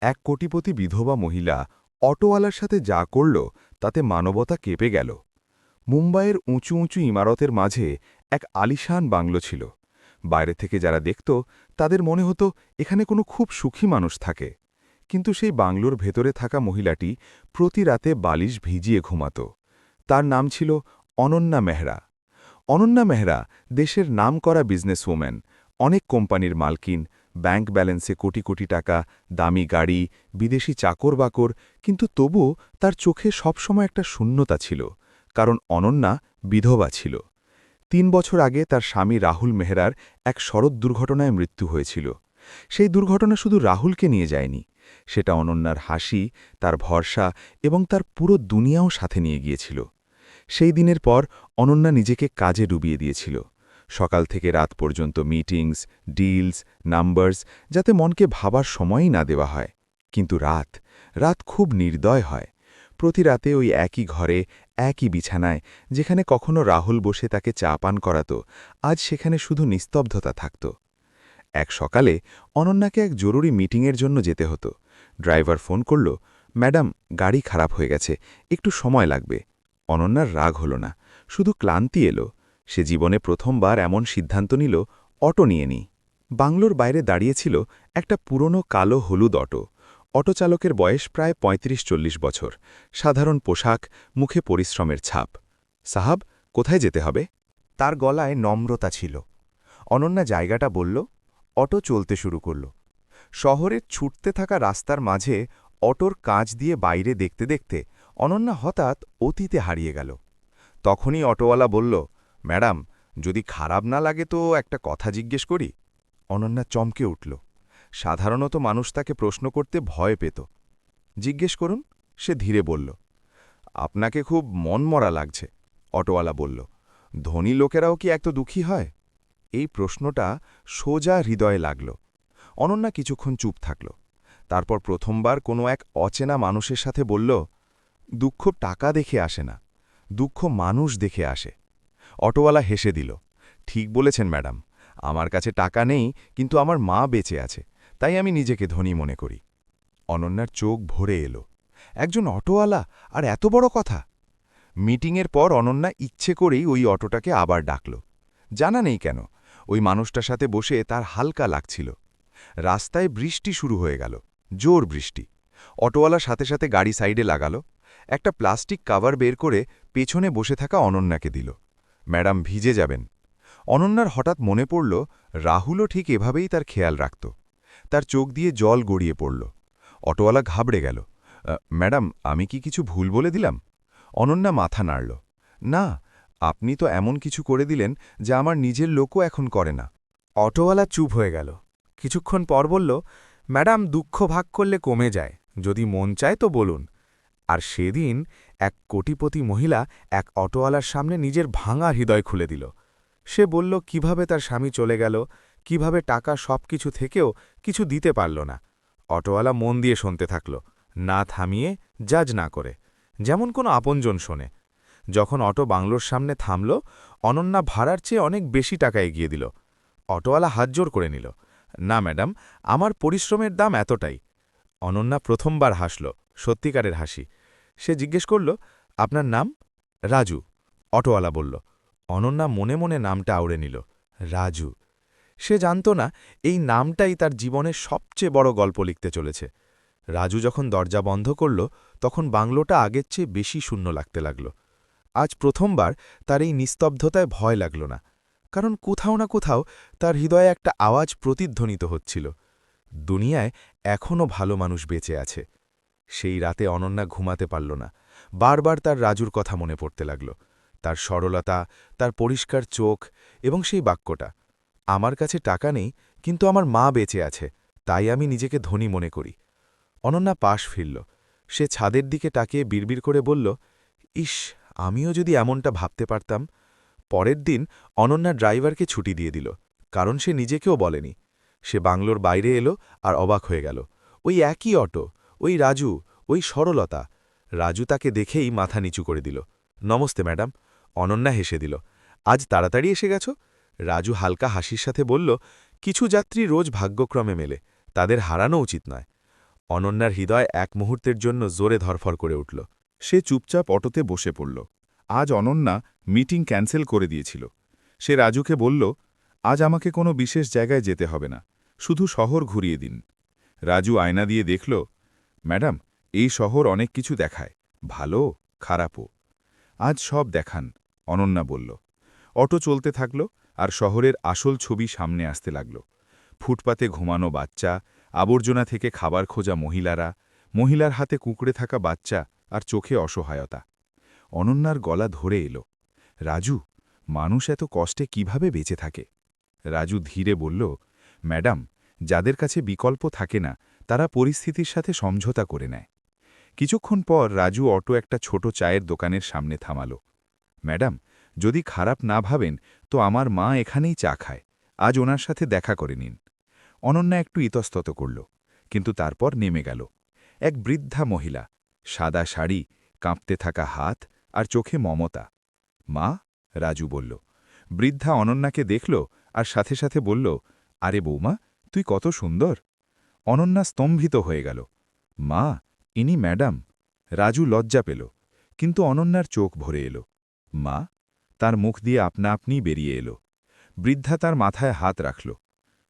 এক কোটিপতি বিধবা মহিলা অটোওয়ালার সাথে যা করল তাতে মানবতা কেঁপে গেল। মুম্বাইয়ের উঁচু উঁচু ইমারতের মাঝে এক আলিশান বাংলো ছিল। বাইরে থেকে যারা দেখত তাদের মনে হতো এখানে কোনো খুব সুখী মানুষ থাকে, কিন্তু সেই বাংলোর ভেতরে থাকা মহিলাটি প্রতি রাতে বালিশ ভিজিয়ে ঘুমাত। তার নাম ছিল অনন্যা মেহরা। অনন্যা মেহরা দেশের নামকরা বিজনেসওম্যান, অনেক কোম্পানির মালকিন, ব্যাংক ব্যালেন্সে কোটি কোটি টাকা, দামি গাড়ি, বিদেশি চাকর বাকর, কিন্তু তবুও তার চোখে সবসময় একটা শূন্যতা ছিল, কারণ অনন্যা বিধবা ছিল। ৩ বছর আগে তার স্বামী রাহুল মেহরার এক সড়ক দুর্ঘটনায় মৃত্যু হয়েছিল। সেই দুর্ঘটনা শুধু রাহুলকে নিয়ে যায়নি, সেটা অনন্যার হাসি, তার ভরসা এবং তার পুরো দুনিয়াও সাথে নিয়ে গিয়েছিল। সেই দিনের পর অনন্যা নিজেকে কাজে ডুবিয়ে দিয়েছিল। সকাল থেকে রাত পর্যন্ত মিটিংস, ডিলস, নাম্বারস, যাতে মনকে ভাবার সময়ই না দেওয়া হয়। কিন্তু রাত রাত খুব নির্দয় হয়। প্রতি রাতে ওই একই ঘরে, একই বিছানায়, যেখানে কখনো রাহুল বসে তাকে চা পান করাত, আজ সেখানে শুধু নিস্তব্ধতা থাকত। এক সকালে অনন্যাকে এক জরুরি মিটিংয়ের জন্য যেতে হতো। ড্রাইভার ফোন করল, ম্যাডাম, গাড়ি খারাপ হয়ে গেছে, একটু সময় লাগবে। অনন্যার রাগ হল না, শুধু ক্লান্তি এলো। সে জীবনে প্রথমবার এমন সিদ্ধান্ত নিল, অটো নিয়ে নি। বাংলোর বাইরে দাঁড়িয়েছিল একটা পুরনো কালো হলুদ অটো। অটো চালকের বয়স প্রায় ৩৫-৪০ বছর, সাধারণ পোশাক, মুখে পরিশ্রমের ছাপ। সাহাব, কোথায় যেতে হবে? তার গলায় নম্রতা ছিল। অনন্যা জায়গাটা বলল, অটো চলতে শুরু করল। শহরের ছুটতে থাকা রাস্তার মাঝে অটোর কাঁচ দিয়ে বাইরে দেখতে দেখতে অনন্যা হঠাৎ অতীতে হারিয়ে গেল। তখনই অটোওয়ালা বলল, ম্যাডাম, যদি খারাপ না লাগে তো একটা কথা জিজ্ঞেস করি। অনন্যা চমকে উঠল। সাধারণত মানুষ তাকে প্রশ্ন করতে ভয় পেত। জিজ্ঞেস করুন, সে ধীরে বলল। আপনাকে খুব মনমরা লাগছে, অটোওয়ালা বলল। ধনী লোকেরাও কি এত দুঃখী হয়? এই প্রশ্নটা সোজা হৃদয়ে লাগল। অনন্যা কিছুক্ষণ চুপ থাকল। তারপর প্রথমবার কোনো এক অচেনা মানুষের সাথে বলল, দুঃখ টাকা দেখে আসে না, দুঃখ মানুষ দেখে আসে। অটোওয়ালা হেসে দিল। ঠিক বলেছেন ম্যাডাম, আমার কাছে টাকা নেই, কিন্তু আমার মা বেঁচে আছে, তাই আমি নিজেকে ধনী মনে করি। অনন্যার চোখ ভরে এলো। একজন অটোওয়ালা, আর এত বড় কথা! মিটিংয়ের পর অনন্যা ইচ্ছে করেই ওই অটোটাকে আবার ডাকল। জানা নেই কেন, ওই মানুষটার সাথে বসে তার হালকা লাগছিল। রাস্তায় বৃষ্টি শুরু হয়ে গেল, জোর বৃষ্টি। অটোওয়ালা সাথে সাথে গাড়ি সাইডে লাগাল। একটা প্লাস্টিক কাভার বের করে পেছনে বসে থাকা অনন্যাকে দিল। ম্যাডাম, ভিজে যাবেন। অনন্যার হঠাৎ মনে পড়ল, রাহুলও ঠিক এভাবেই তার খেয়াল রাখত। তার চোখ দিয়ে জল গড়িয়ে পড়ল। অটোওয়ালা ঘাবড়ে গেল। ম্যাডাম, আমি কি কিছু ভুল বলে দিলাম? অনন্যা মাথা নাড়ল। না, আপনি তো এমন কিছু করে দিলেন যা আমার নিজের লোকও এখন করে না। অটোওয়ালা চুপ হয়ে গেল। কিছুক্ষণ পর বলল, ম্যাডাম, দুঃখ ভাগ করলে কমে যায়, যদি মন চায় তো বলুন। আর সেদিন এক কোটিপতি মহিলা এক অটোওয়ালার সামনে নিজের ভাঙা হৃদয় খুলে দিল। সে বলল কিভাবে তার স্বামী চলে গেল, কিভাবে টাকা সবকিছু থেকেও কিছু দিতে পারল না। অটোওয়ালা মন দিয়ে শুনতে থাকল, না থামিয়ে, জাজ না করে, যেমন কোনো আপনজন শোনে। যখন অটো বাংলোর সামনে থামল, অনন্যা ভাড়ার চেয়ে অনেক বেশি টাকা এগিয়ে দিল। অটোওয়ালা হাত জোর করে নিল। না ম্যাডাম, আমার পরিশ্রমের দাম এতটাই। অনন্যা প্রথমবার হাসল, সত্যিকারের হাসি। সে জিজ্ঞেস করল, আপনার নাম? রাজু, অটোওয়ালা বলল। অনন্যা মনে মনে নামটা আউড়ে নিল, রাজু। সে জানত না এই নামটাই তার জীবনের সবচেয়ে বড় গল্প লিখতে চলেছে। রাজু যখন দরজা বন্ধ করল, তখন বাংলোটা আগের চেয়ে বেশি শূন্য লাগতে লাগল। আজ প্রথমবার তার এই নিস্তব্ধতায় ভয় লাগল না, কারণ কোথাও না কোথাও তার হৃদয়ে একটা আওয়াজ প্রতিধ্বনিত হচ্ছিল, দুনিয়ায় এখনও ভালো মানুষ বেঁচে আছে। সেই রাতে অনন্যা ঘুমাতে পারল না। বারবার তার রাজুর কথা মনে পড়তে লাগল, তার সরলতা, তার পরিষ্কার চোখ এবং সেই বাক্যটা, আমার কাছে টাকা নেই, কিন্তু আমার মা বেঁচে আছে, তাই আমি নিজেকে ধনী মনে করি। অনন্যা পাশ ফিরল। সে ছাদের দিকে তাকিয়ে বিড়বিড় করে বলল, ইস, আমিও যদি এমনটা ভাবতে পারতাম। পরের দিন অনন্যা ড্রাইভারকে ছুটি দিয়ে দিল, কারণ সে নিজেকেও বলেনি। সে বাংলোর বাইরে এলো আর অবাক হয়ে গেল। ওই একই অটো, ওই রাজু, ওই সরলতা। রাজু তাকে দেখেই মাথা নিচু করে দিল। নমস্তে ম্যাডাম। অনন্যা হেসে দিল। আজ তাড়াতাড়ি এসে গেছ? রাজু হালকা হাসির সাথে বলল, কিছু যাত্রী রোজ ভাগ্যক্রমে মেলে, তাদের হারানো উচিত নয়। অনন্যার হৃদয় এক মুহূর্তের জন্য জোরে ধরফর করে উঠল। সে চুপচাপ অটোতে বসে পড়ল। আজ অনন্যা মিটিং ক্যান্সেল করে দিয়েছিল। সে রাজুকে বলল, আজ আমাকে কোনো বিশেষ জায়গায় যেতে হবে না, শুধু শহর ঘুরিয়ে দিন। রাজু আয়না দিয়ে দেখল, ম্যাডাম, এই শহর অনেক কিছু দেখায়, ভালো খারাপও। আজ সব দেখান, অনন্যা বলল। অটো চলতে থাকল, আর শহরের আসল ছবি সামনে আসতে লাগল। ফুটপাতে ঘুমানো বাচ্চা, আবর্জনা থেকে খাবার খোঁজা মহিলারা, মহিলার হাতে কুঁকড়ে থাকা বাচ্চা আর চোখে অসহায়তা। অনন্যার গলা ধরে এলো, রাজু, মানুষ এত কষ্টে কিভাবে বেঁচে থাকে? রাজু ধীরে বলল, ম্যাডাম, যাদের কাছে বিকল্প থাকে না তারা পরিস্থিতির সাথে সমঝোতা করে নেয়। কিছুক্ষণ পর রাজু অটো একটা ছোট চায়ের দোকানের সামনে থামাল। ম্যাডাম, যদি খারাপ না ভাবেন তো আমার মা এখানেই চা খায়, আজ ওনার সাথে দেখা করে নিন। অনন্যা একটু ইতস্তত করল, কিন্তু তারপর নেমে গেল। এক বৃদ্ধা মহিলা, সাদা শাড়ি, কাঁপতে থাকা হাত আর চোখে মমতা। মা, রাজু বলল। বৃদ্ধা অনন্যাকে দেখল আর সাথে সাথে বলল, আরে বৌমা, তুই কত সুন্দর। অনন্যা স্তম্ভিত হয়ে গেল। মা, ইনি ম্যাডাম। রাজু লজ্জা পেল, কিন্তু অনন্যার চোখ ভরে এলো। মা, তার মুখ দিয়ে আপনা আপনিই বেরিয়ে এলো। বৃদ্ধা তার মাথায় হাত রাখল।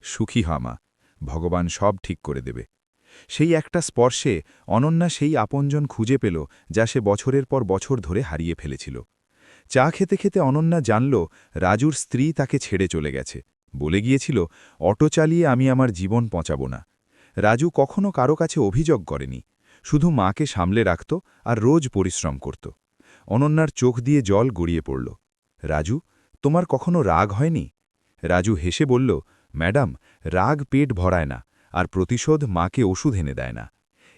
সুখী হ মা, ভগবান সব ঠিক করে দেবে। সেই একটা স্পর্শে অনন্যা সেই আপনজন খুঁজে পেল যা সে বছরের পর বছর ধরে হারিয়ে ফেলেছিল। চা খেতে খেতে অনন্যা জানল রাজুর স্ত্রী তাকে ছেড়ে চলে গেছে, বলে গিয়েছিল, অটো চালিয়ে আমি আমার জীবন পচাব না। রাজু কখনো কারো কাছে অভিযোগ করেনি, শুধু মাকে সামলে রাখত আর রোজ পরিশ্রম করত। অনন্যার চোখ দিয়ে জল গড়িয়ে পড়ল। রাজু, তোমার কখনো রাগ হয়নি? রাজু হেসে বলল, ম্যাডাম, রাগ পেট ভরায় না, আর প্রতিশোধ মাকে ওষুধ এনে দেয় না।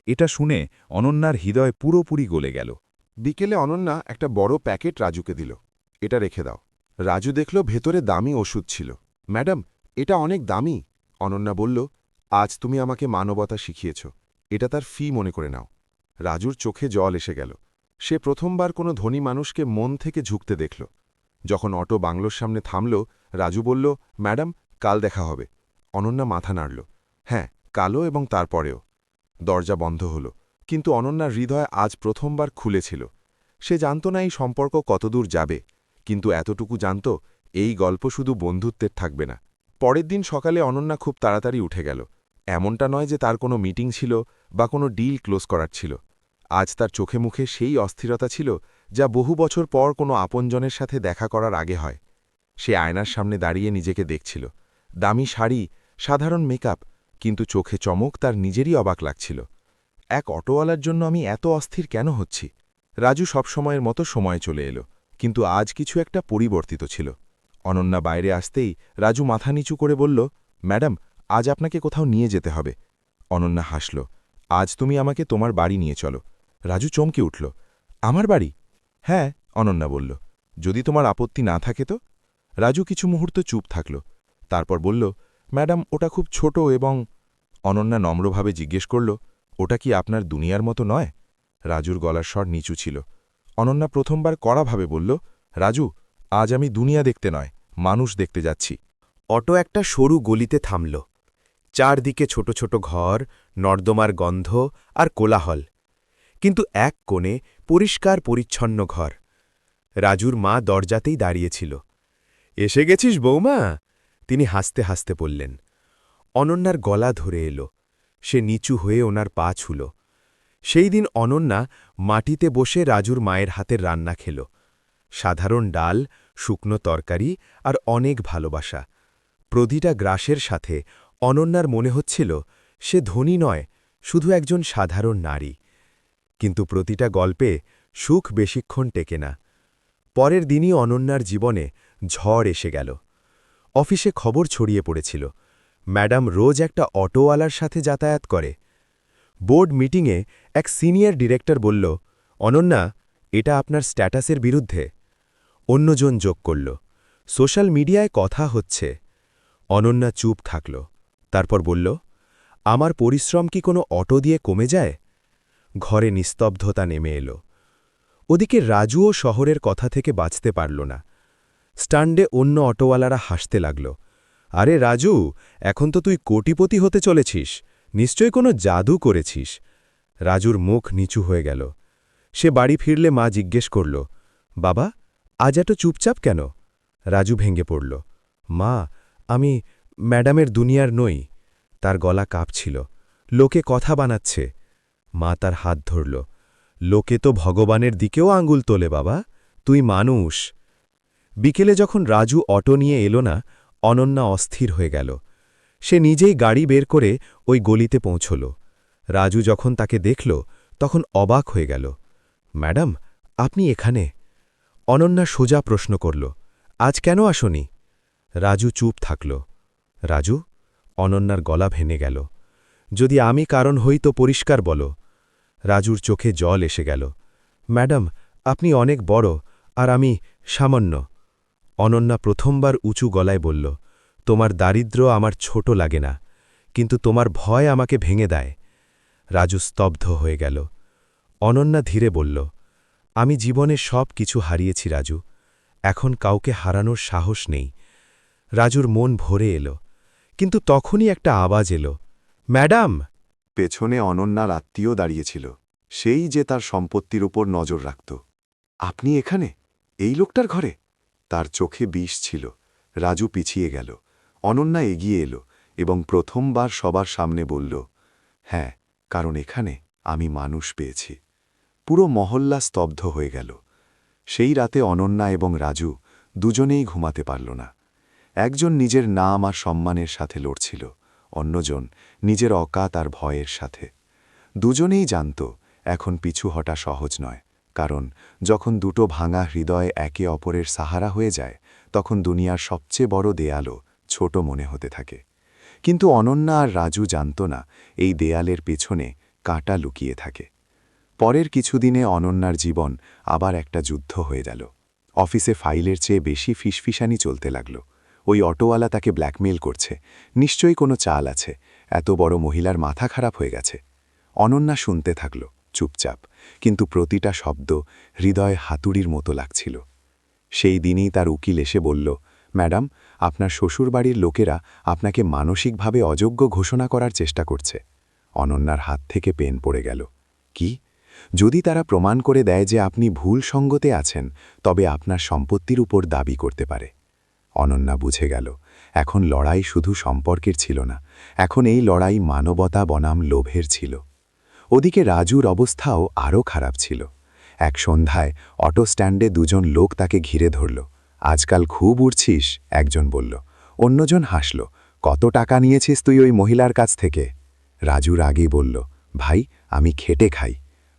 এটা শুনে অনন্যার হৃদয় পুরোপুরি গলে গেল। বিকেলে অনন্যা একটা বড় প্যাকেট রাজুকে দিল। এটা রেখে দাও। রাজু দেখল ভেতরে দামি ওষুধ ছিল। ম্যাডাম, এটা অনেক দামি। অনন্যা বলল, আজ তুমি আমাকে মানবতা শিখিয়েছ, এটা তার ফি মনে করে নাও। রাজুর চোখে জল এসে গেল। সে প্রথমবার কোনো ধনী মানুষকে মন থেকে ঝুঁকতে দেখল। যখন অটো বাংলোর সামনে থামল, রাজু বলল, ম্যাডাম, কাল দেখা হবে। অনন্যা মাথা নাড়ল। হ্যাঁ, কালও এবং তারপরেও। দরজা বন্ধ হল, কিন্তু অনন্যার হৃদয় আজ প্রথমবার খুলেছিল। সে জানত না এই সম্পর্ক কতদূর যাবে, কিন্তু এতটুকু জানত, এই গল্প শুধু বন্ধুত্বের থাকবে না। পরের দিন সকালে অনন্যা খুব তাড়াতাড়ি উঠে গেল। এমনটা নয় যে তার কোনো মিটিং ছিল বা কোনো ডিল ক্লোজ করার ছিল। আজ তার চোখে মুখে সেই অস্থিরতা ছিল যা বহু বছর পর কোনো আপনজনের সাথে দেখা করার আগে হয়। সে আয়নার সামনে দাঁড়িয়ে নিজেকে দেখছিল। দামি শাড়ি, সাধারণ মেকআপ, কিন্তু চোখে চমক তার নিজেরই অবাক লাগছিল। এক অটোওয়ালার জন্য আমি এত অস্থির কেন হচ্ছি? রাজু সবসময়ের মতো সময় চলে এলো, কিন্তু আজ কিছু একটা পরিবর্তিত ছিল। অনন্যা বাইরে আসতেই রাজু মাথা নিচু করে বলল, ম্যাডাম, আজ আপনাকে কোথাও নিয়ে যেতে হবে। অনন্যা হাসল, আজ তুমি আমাকে তোমার বাড়ি নিয়ে চলো। রাজু চমকে উঠল, আমার বাড়ি? হ্যাঁ, অনন্যা বলল, যদি তোমার আপত্তি না থাকে তো। রাজু কিছু মুহূর্ত চুপ থাকল, তারপর বলল, ম্যাডাম, ওটা খুব ছোট এবং। অনন্যা নম্রভাবে জিজ্ঞেস করল, ওটা কি আপনার দুনিয়ার মতো নয়? রাজুর গলার স্বর নিচু ছিল। অনন্যা প্রথমবার কড়াভাবে বলল, রাজু, আজ আমি দুনিয়া দেখতে নয়, মানুষ দেখতে যাচ্ছি। অটো একটা সরু গলিতে থামল। চারদিকে ছোট ছোট ঘর, নর্দমার গন্ধ আর কোলাহল, কিন্তু এক কোণে পরিষ্কার পরিচ্ছন্ন ঘর। রাজুর মা দরজাতেই দাঁড়িয়েছিল। এসে গেছিস বৌমা? তিনি হাসতে হাসতে বললেন। অনন্যার গলা ধরে এলো। সে নিচু হয়ে ওনার পা ছুল। সেই দিন অনন্যা মাটিতে বসে রাজুর মায়ের হাতের রান্না খেল। সাধারণ ডাল, শুকনো তরকারি আর অনেক ভালোবাসা। প্রতিটা গ্রাসের সাথে অনন্যার মনে হচ্ছিল সে ধনী নয়, শুধু একজন সাধারণ নারী। কিন্তু প্রতিটা গল্পে সুখ বেশিক্ষণ টেকে না। পরের দিনই অনন্যার জীবনে ঝড় এসে গেল। অফিসে খবর ছড়িয়ে পড়েছিল, ম্যাডাম রোজ একটা অটোওয়ালার সাথে যাতায়াত করে। বোর্ড মিটিংয়ে এক সিনিয়র ডিরেক্টর বলল, অনন্যা, এটা আপনার স্ট্যাটাসের বিরুদ্ধে। অন্যজন যোগ করল, সোশ্যাল মিডিয়ায় কথা হচ্ছে। অনন্যা চুপ থাকল, তারপর বলল, আমার পরিশ্রম কি কোনো অটো দিয়ে কমে যায়? ঘরে নিস্তব্ধতা নেমে এলো। ওদিকে রাজুও শহরের কথা থেকে বাঁচতে পারল না। স্ট্যান্ডে অন্য অটোওয়ালারা হাসতে লাগল, আরে রাজু, এখন তো তুই কোটিপতি হতে চলেছিস, নিশ্চয় কোনো জাদু করেছিস। রাজুর মুখ নিচু হয়ে গেল। সে বাড়ি ফিরলে মা জিজ্ঞেস করল, বাবা, আজ এত চুপচাপ কেন? রাজু ভেঙে পড়ল। মা, আমি ম্যাডামের দুনিয়ার নই। তার গলা কাঁপছিল। লোকে কথা বানাচ্ছে। মা তার হাত ধরল। লোকে তো ভগবানের দিকেও আঙুল তোলে বাবা, তুই মানুষ। বিকেলে যখন রাজু অটো নিয়ে এলো না, অনন্যা অস্থির হয়ে গেল। সে নিজেই গাড়ি বের করে ওই গলিতে পৌঁছল। রাজু যখন তাকে দেখল তখন অবাক হয়ে গেল। ম্যাডাম, আপনি এখানে? অনন্যা সোজা প্রশ্ন করল, আজ কেন আসনি? রাজু চুপ থাকল। রাজু? অনন্যার গলা ভেঙে গেল। যদি আমি কারণ হই তো পরিষ্কার বলো। রাজুর চোখে জল এসে গেল। ম্যাডাম, আপনি অনেক বড়, আর আমি সামান্য। অনন্যা প্রথমবার উঁচু গলায় বলল, তোমার দারিদ্র্য আমার ছোট লাগে না, কিন্তু তোমার ভয় আমাকে ভেঙে দেয়। রাজু স্তব্ধ হয়ে গেল। অনন্যা ধীরে বলল, আমি জীবনে সব কিছু হারিয়েছি রাজু, এখন কাউকে হারানোর সাহস নেই। রাজুর মন ভরে এলো, কিন্তু তখনই একটা আওয়াজ এলো, ম্যাডাম! পেছনে অনন্যার আত্মীয় দাঁড়িয়েছিল, সেই যে তার সম্পত্তির উপর নজর রাখত। আপনি এখানে, এই লোকটার ঘরে? তার চোখে বিষ ছিল। রাজু পিছিয়ে গেল। অনন্যা এগিয়ে এলো এবং প্রথমবার সবার সামনে বলল, হ্যাঁ, কারণ এখানে আমি মানুষ পেয়েছি। পুরো মহল্লা স্তব্ধ হয়ে গেল। সেই রাতে অনন্যা এবং রাজু দুজনেই ঘুমাতে পারল না। একজন নিজের নাম আর সম্মানের সাথে লড়ছিল, অন্যজন নিজের অকাত আর ভয়ের সাথে। দুজনেই জানত এখন পিছু হটা সহজ নয়, কারণ যখন দুটো ভাঙা হৃদয় একে অপরের সাহারা হয়ে যায় তখন দুনিয়ার সবচেয়ে বড় দেয়ালও ছোট মনে হতে থাকে। কিন্তু অনন্যা আর রাজু জানত না এই দেয়ালের পেছনে কাঁটা লুকিয়ে থাকে। পরের কিছুদিনে অনন্যার জীবন আবার একটা যুদ্ধ হয়ে গেল। অফিসে ফাইলের চেয়ে বেশি ফিসফিসানি চলতে লাগল। ওই অটোওয়ালা তাকে ব্ল্যাকমেইল করছে, নিশ্চয়ই কোনো চাল আছে, এত বড় মহিলার মাথা খারাপ হয়ে গেছে। অনন্যা শুনতে থাকল চুপচাপ, কিন্তু প্রতিটা শব্দ হৃদয়ে হাতুড়ির মতো লাগছিল। সেই দিনই তার উকিল এসে বলল, ম্যাডাম, আপনার শ্বশুরবাড়ির লোকেরা আপনাকে মানসিকভাবে অযোগ্য ঘোষণা করার চেষ্টা করছে। অনন্যার হাত থেকে পেন পড়ে গেল। কি? যদি তারা প্রমাণ করে দেয় যে আপনি ভুল সঙ্গতে আছেন, তবে আপনার সম্পত্তির উপর দাবি করতে পারে। অনন্যা বুঝে গেল, এখন লড়াই শুধু সম্পর্কের ছিল না, এখন এই লড়াই মানবতা বনাম লোভের ছিল। ওদিকে রাজুর অবস্থাও আরও খারাপ ছিল। এক সন্ধ্যায় অটো স্ট্যান্ডে দুজন লোক তাকে ঘিরে ধরল। আজকাল খুব উড়ছিস, একজন বলল। অন্যজন হাসল, কত টাকা নিয়েছিস তুই ওই মহিলার কাছ থেকে? রাজুর আগেই বলল, ভাই, আমি খেটে খাই।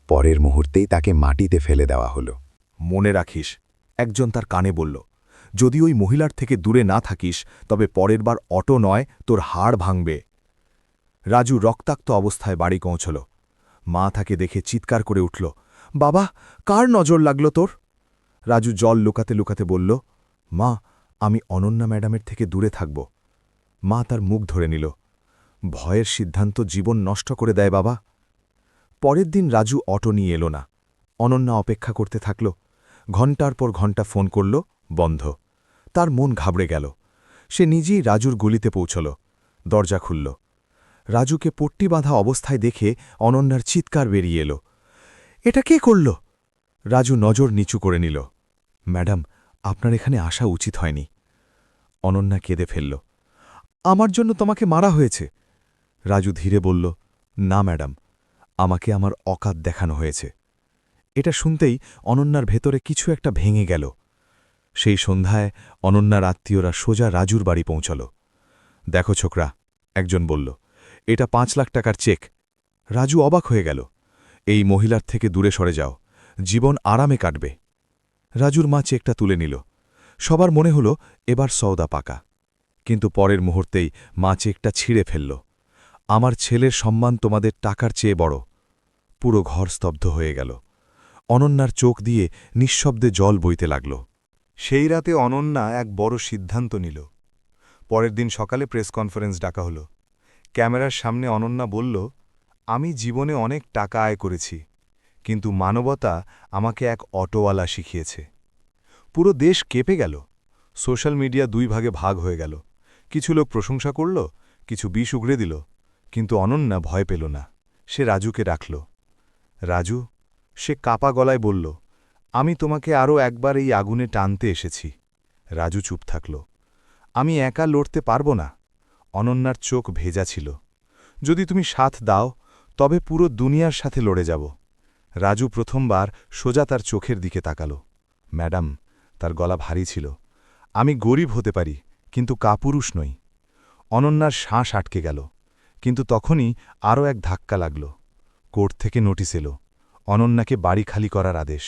পরের মুহূর্তেই তাকে মাটিতে ফেলে দেওয়া হলো। মনে রাখিস, একজন তার কানে বলল, যদি ওই মহিলার থেকে দূরে না থাকিস তবে পরের বার অটো নয়, তোর হাড় ভাঙবে। রাজু রক্তাক্ত অবস্থায় বাড়ি পৌঁছল। মা তাকে দেখে চিৎকার করে উঠল, বাবা, কার নজর লাগল তোর? রাজু জল লুকাতে লুকাতে বলল, মা, আমি অনন্যা ম্যাডামের থেকে দূরে থাকব। মা তার মুখ ধরে নিল। ভয়ের সিদ্ধান্ত জীবন নষ্ট করে দেয় বাবা। পরের দিন রাজু অটো নিয়ে এলো না। অনন্যা অপেক্ষা করতে থাকল। ঘণ্টার পর ঘণ্টা ফোন করল, বন্ধ। তার মন ঘাবড়ে গেল। সে নিজেই রাজুর গলিতে পৌঁছল। দরজা খুলল। রাজুকে পট্টি বাঁধা অবস্থায় দেখে অনন্যার চিৎকার বেরিয়ে এলো, এটা কে করল? রাজু নজর নিচু করে নিল। ম্যাডাম, আপনার এখানে আসা উচিত হয়নি। অনন্যা কেঁদে ফেলল, আমার জন্য তোমাকে মারা হয়েছে। রাজু ধীরে বলল, না ম্যাডাম, আমাকে আমার অকাত দেখানো হয়েছে। এটা শুনতেই অনন্যার ভেতরে কিছু একটা ভেঙে গেল। সেই সন্ধ্যায় অনন্যার আত্মীয়রা সোজা রাজুর বাড়ি পৌঁছল। দেখো ছোকরা, একজন বলল, এটা 5 লাখ টাকার চেক। রাজু অবাক হয়ে গেল। এই মহিলার থেকে দূরে সরে যাও, জীবন আরামে কাটবে। রাজুর মা চেকটা তুলে নিল। সবার মনে হল এবার সওদা পাকা। কিন্তু পরের মুহূর্তেই মা চেকটা ছিঁড়ে ফেলল। আমার ছেলের সম্মান তোমাদের টাকার চেয়ে বড়। পুরো ঘর স্তব্ধ হয়ে গেল। অনন্যার চোখ দিয়ে নিঃশব্দে জল বইতে লাগল। সেই রাতে অনন্যা এক বড় সিদ্ধান্ত নিল। পরের দিন সকালে প্রেস কনফারেন্স ডাকা হলো। ক্যামেরার সামনে অনন্যা বলল, আমি জীবনে অনেক টাকা আয় করেছি, কিন্তু মানবতা আমাকে এক অটোওয়ালা শিখিয়েছে। পুরো দেশ কেঁপে গেল। সোশ্যাল মিডিয়া 2 ভাগে ভাগ হয়ে গেল। কিছু লোক প্রশংসা করল, কিছু বিষ উগড়ে দিল। কিন্তু অনন্যা ভয় পেল না। সে রাজুকে ডাকল। রাজু, সে কাপা গলায় বলল, আমি তোমাকে আরও একবার এই আগুনে টানতে এসেছি। রাজু চুপ থাকল। আমি একা লড়তে পারব না। অনন্যার চোখ ভেজা ছিল। যদি তুমি সাথ দাও তবে পুরো দুনিয়ার সাথে লড়ে যাব। রাজু প্রথমবার সোজা তার চোখের দিকে তাকাল। ম্যাডাম, তার গলা ভারী ছিল, আমি গরিব হতে পারি, কিন্তু কাপুরুষ নই। অনন্যার শ্বাস আটকে গেল। কিন্তু তখনই আরও এক ধাক্কা লাগল। কোর্ট থেকে নোটিশ এলো, অনন্যাকে বাড়ি খালি করার আদেশ।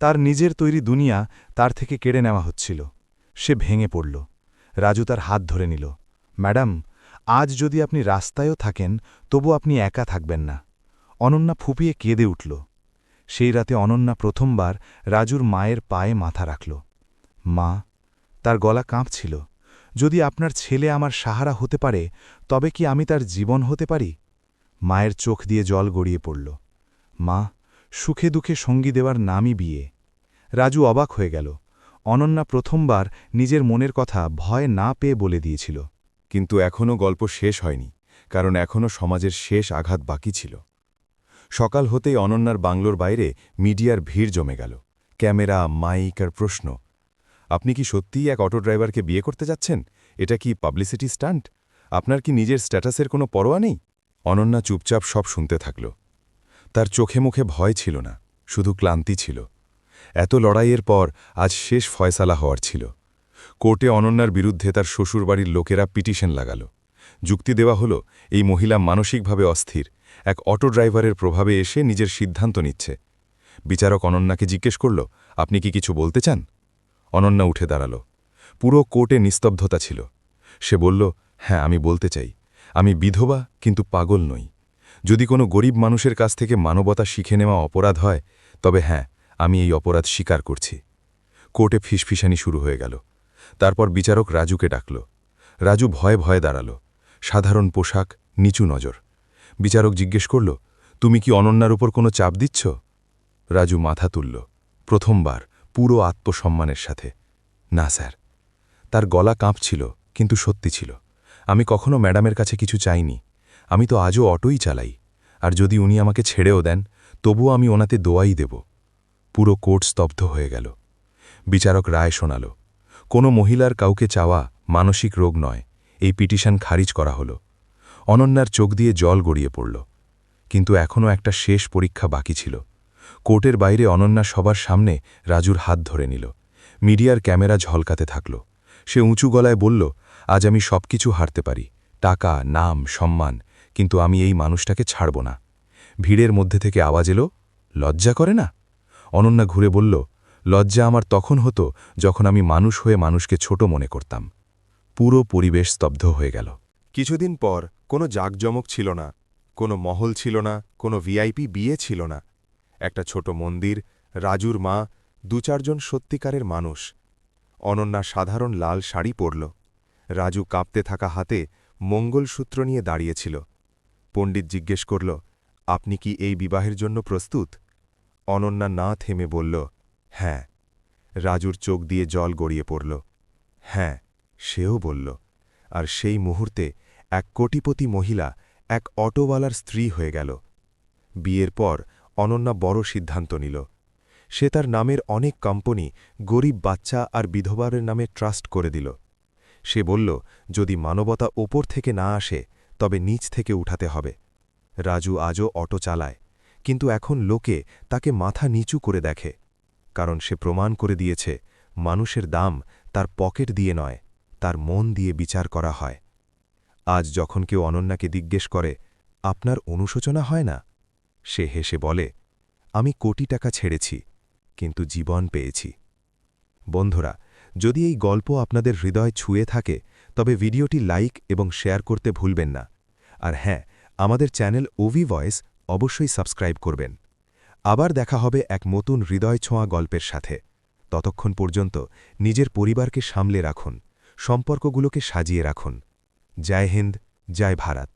তার নিজের তৈরি দুনিয়া তার থেকে কেড়ে নেওয়া হচ্ছিল। সে ভেঙে পড়ল। রাজু তার হাত ধরে নিল। ম্যাডাম, আজ যদি আপনি রাস্তায়ও থাকেন তবু আপনি একা থাকবেন না। অনন্যা ফুপিয়ে কেঁদে উঠল। সেই রাতে অনন্যা প্রথমবার রাজুর মায়ের পায়ে মাথা রাখল। মা, তার গলা কাঁপছিল, যদি আপনার ছেলে আমার সাহারা হতে পারে তবে কি আমি তার জীবন হতে পারি? মায়ের চোখ দিয়ে জল গড়িয়ে পড়ল। মা, সুখে দুঃখে সঙ্গী দেওয়ার নামই বিয়ে। রাজু অবাক হয়ে গেল। অনন্যা প্রথমবার নিজের মনের কথা ভয় না পেয়ে বলে দিয়েছিল। কিন্তু এখনও গল্প শেষ হয়নি, কারণ এখনও সমাজের শেষ আঘাত বাকি ছিল। সকাল হতেই অনন্যার বাংলোর বাইরে মিডিয়ার ভিড় জমে গেল। ক্যামেরা, মাইক আর প্রশ্ন। আপনি কি সত্যিই এক অটো ড্রাইভারকে বিয়ে করতে যাচ্ছেন? এটা কি পাবলিসিটি স্টান্ট? আপনার কি নিজের স্ট্যাটাসের কোনো পরোয়া নেই? অনন্যা চুপচাপ সব শুনতে থাকল। তার চোখে মুখে ভয় ছিল না, শুধু ক্লান্তি ছিল। এত লড়াইয়ের পর আজ শেষ ফয়সালা হওয়ার ছিল। কোর্টে অনন্যার বিরুদ্ধে তার শ্বশুরবাড়ির লোকেরা পিটিশন লাগাল। যুক্তি দেওয়া হল, এই মহিলা মানসিকভাবে অস্থির, এক অটো ড্রাইভারের প্রভাবে এসে নিজের সিদ্ধান্ত নিচ্ছে। বিচারক অনন্যাকে জিজ্ঞেস করল, আপনি কি কিছু বলতে চান? অনন্যা উঠে দাঁড়াল। পুরো কোর্টে নিস্তব্ধতা ছিল। সে বলল, হ্যাঁ, আমি বলতে চাই। আমি বিধবা, কিন্তু পাগল নই। যদি কোনো গরিব মানুষের কাছ থেকে মানবতা শিখে নেওয়া অপরাধ হয়, তবে হ্যাঁ, আমি এই অপরাধ স্বীকার করছি। কোর্টে ফিসফিসানি শুরু হয়ে গেল। তারপর বিচারক রাজুকে ডাকল। রাজু ভয়ে ভয়ে দাঁড়াল। সাধারণ পোশাক, নিচু নজর। বিচারক জিজ্ঞেস করল, তুমি কি অনন্যার উপর কোনো চাপ দিচ্ছ? রাজু মাথা তুলল, প্রথমবার পুরো আত্মসম্মানের সাথে। না স্যার। তার গলা কাঁপছিল, কিন্তু সত্যি ছিল। আমি কখনো ম্যাডামের কাছে কিছু চাইনি। আমি তো আজও অটোই চালাই, আর যদি উনি আমাকে ছেড়েও দেন তবুও আমি ওনাতে দোয়াই দেব। পুরো কোর্ট স্তব্ধ হয়ে গেল। বিচারক রায় শোনাল, কোনো মহিলার কাউকে চাওয়া মানসিক রোগ নয়। এই পিটিশন খারিজ করা হল। অনন্যার চোখ দিয়ে জল গড়িয়ে পড়ল। কিন্তু এখনও একটা শেষ পরীক্ষা বাকি ছিল। কোর্টের বাইরে অনন্যা সবার সামনে রাজুর হাত ধরে নিল। মিডিয়ার ক্যামেরা ঝলকাতে থাকল। সে উঁচু গলায় বলল, আজ আমি সবকিছু হারতে পারি, টাকা, নাম, সম্মান, কিন্তু আমি এই মানুষটাকে ছাড়ব না। ভিড়ের মধ্যে থেকে আওয়াজ এলো, লজ্জা করে না? অনন্যা ঘুরে বলল, লজ্জা আমার তখন হতো যখন আমি মানুষ হয়ে মানুষকে ছোট মনে করতাম। পুরো পরিবেশ স্তব্ধ হয়ে গেল। কিছুদিন পর কোনো জাঁকজমক ছিল না, কোনো মহল ছিল না, কোনো ভিআইপি বিয়ে ছিল না। একটা ছোট মন্দির, রাজুর মা, ২-৪ জন সত্যিকারের মানুষ। অনন্যা সাধারণ লাল শাড়ি পরল। রাজু কাঁপতে থাকা হাতে মঙ্গলসূত্র নিয়ে দাঁড়িয়েছিল। পণ্ডিত জিজ্ঞেস করল, আপনি কি এই বিবাহের জন্য প্রস্তুত? অনন্যা না থেমে বলল, হ্যাঁ। রাজুর চোখ দিয়ে জল গড়িয়ে পড়ল। হ্যাঁ, সেও বলল। আর সেই মুহূর্তে এক কোটিপতি মহিলা এক অটোওয়ালার স্ত্রী হয়ে গেল। বিয়ের পর অনন্যা বড় সিদ্ধান্ত নিল। সে তার নামের অনেক কোম্পানি গরিব বাচ্চা আর বিধবার নামে ট্রাস্ট করে দিল। সে বলল, যদি মানবতা ওপর থেকে না আসে তবে নিচ থেকে উঠাতে হবে। রাজু আজও অটো চালায়, কিন্তু এখন লোকে তাকে মাথা নিচু করে দেখে, কারণ সে প্রমাণ করে দিয়েছে মানুষের দাম তার পকেট দিয়ে নয়, তার মন দিয়ে বিচার করা হয়। আজ যখন কেউ অনন্যাকে জিজ্ঞেস করে, আপনার অনুশোচনা হয় না? সে হেসে বলে, আমি কোটি টাকা ছেড়েছি, কিন্তু জীবন পেয়েছি। বন্ধুরা, যদি এই গল্প আপনাদের হৃদয় ছুঁয়ে থাকে তবে ভিডিওটি লাইক এবং শেয়ার করতে ভুলবেন না। আর হ্যাঁ, আমাদের চ্যানেল ওভি ভয়েস অবশ্যই সাবস্ক্রাইব করবেন। আবার দেখা হবে এক নতুন হৃদয় ছোঁয়া গল্পের সাথে। ততক্ষণ পর্যন্ত নিজের পরিবারকে সামলে রাখুন, সম্পর্কগুলোকে সাজিয়ে রাখুন। জয় হিন্দ, জয় ভারত।